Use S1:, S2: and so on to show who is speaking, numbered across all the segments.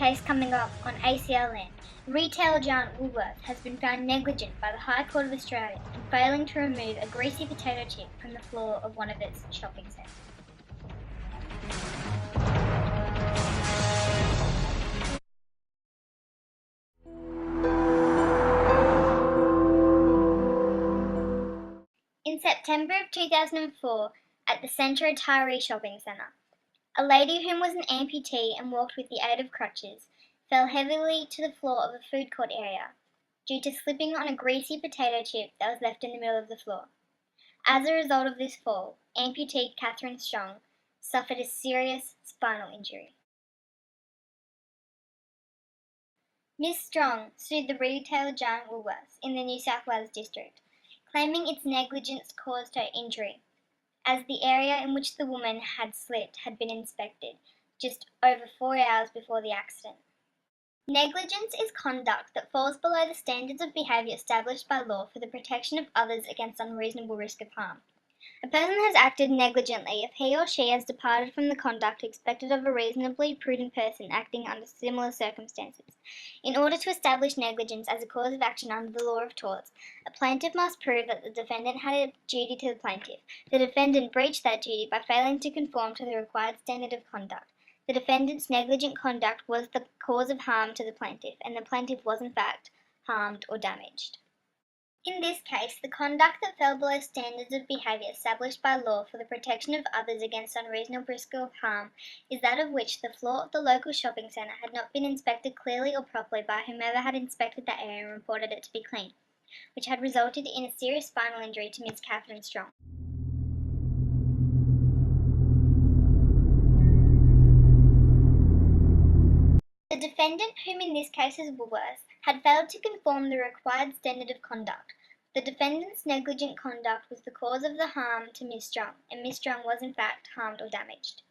S1: case coming up on ACLN. Retail giant Woolworths has been found negligent by the High Court of Australia in failing to remove a greasy potato chip from the floor of one of its shopping centres. In September of 2004, at the Centre Atari Shopping Centre, a lady who was an amputee and walked with the aid of crutches fell heavily to the floor of a food court area due to slipping on a greasy potato chip that was left in the middle of the floor. As a result of this fall, amputee Catherine Strong suffered a serious spinal injury. Ms. Strong sued the retail giant Woolworths in the New South Wales district, claiming its negligence caused her injury, as the area in which the woman had slipped had been inspected just over 4 hours before the accident. Negligence is conduct that falls below the standards of behaviour established by law for the protection of others against unreasonable risk of harm. A person has acted negligently if he or she has departed from the conduct expected of a reasonably prudent person acting under similar circumstances. In order to establish negligence as a cause of action under the law of torts, a plaintiff must prove that the defendant had a duty to the plaintiff. The defendant breached that duty by failing to conform to the required standard of conduct. The defendant's negligent conduct was the cause of harm to the plaintiff, and the plaintiff was in fact harmed or damaged. In this case, the conduct that fell below standards of behaviour established by law for the protection of others against unreasonable risk of harm is that of which the floor of the local shopping centre had not been inspected clearly or properly by whomever had inspected that area and reported it to be clean, which had resulted in a serious spinal injury to Ms. Catherine Strong. The defendant, whom in this case is Woolworths, had failed to conform the required standard of conduct. The defendant's negligent conduct was the cause of the harm to Ms. Strong, and Ms. Strong was in fact harmed or damaged.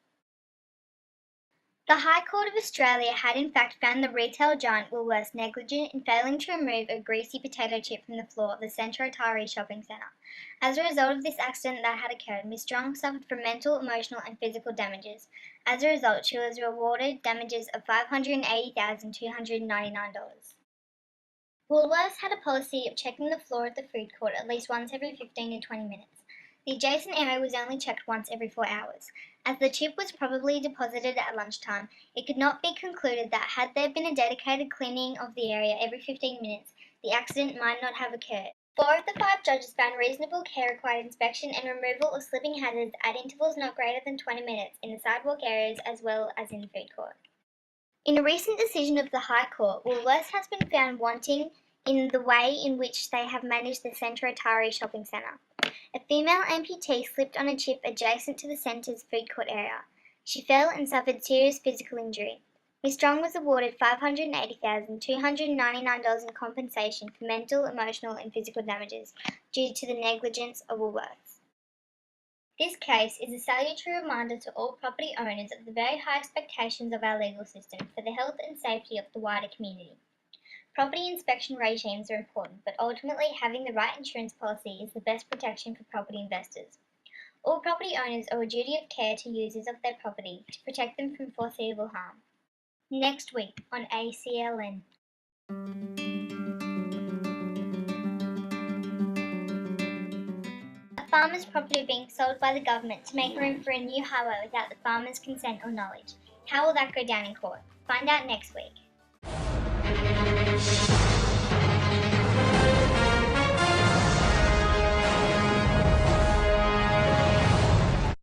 S1: The High Court of Australia had in fact found the retail giant Woolworths negligent in failing to remove a greasy potato chip from the floor of the Centre Atari Shopping Centre. As a result of this accident that had occurred, Ms. Strong suffered from mental, emotional and physical damages. As a result, she was awarded damages of $580,299. Woolworths had a policy of checking the floor of the food court at least once every 15 to 20 minutes. The adjacent area was only checked once every 4 hours. As the chip was probably deposited at lunchtime, it could not be concluded that had there been a dedicated cleaning of the area every 15 minutes, the accident might not have occurred. 4 of the 5 judges found reasonable care required inspection and removal of slipping hazards at intervals not greater than 20 minutes in the sidewalk areas as well as in the food court. In a recent decision of the High Court, Woolworths has been found wanting in the way in which they have managed the Centre Atari Shopping Centre. A female amputee slipped on a chip adjacent to the centre's food court area. She fell and suffered serious physical injury. Ms. Strong was awarded $580,299 in compensation for mental, emotional and physical damages due to the negligence of Woolworths. This case is a salutary reminder to all property owners of the very high expectations of our legal system for the health and safety of the wider community. Property inspection regimes are important, but ultimately having the right insurance policy is the best protection for property investors. All property owners owe a duty of care to users of their property to protect them from foreseeable harm. Next week on ACLN. A farmer's property being sold by the government to make room for a new highway without the farmer's consent or knowledge. How will that go down in court? Find out next week.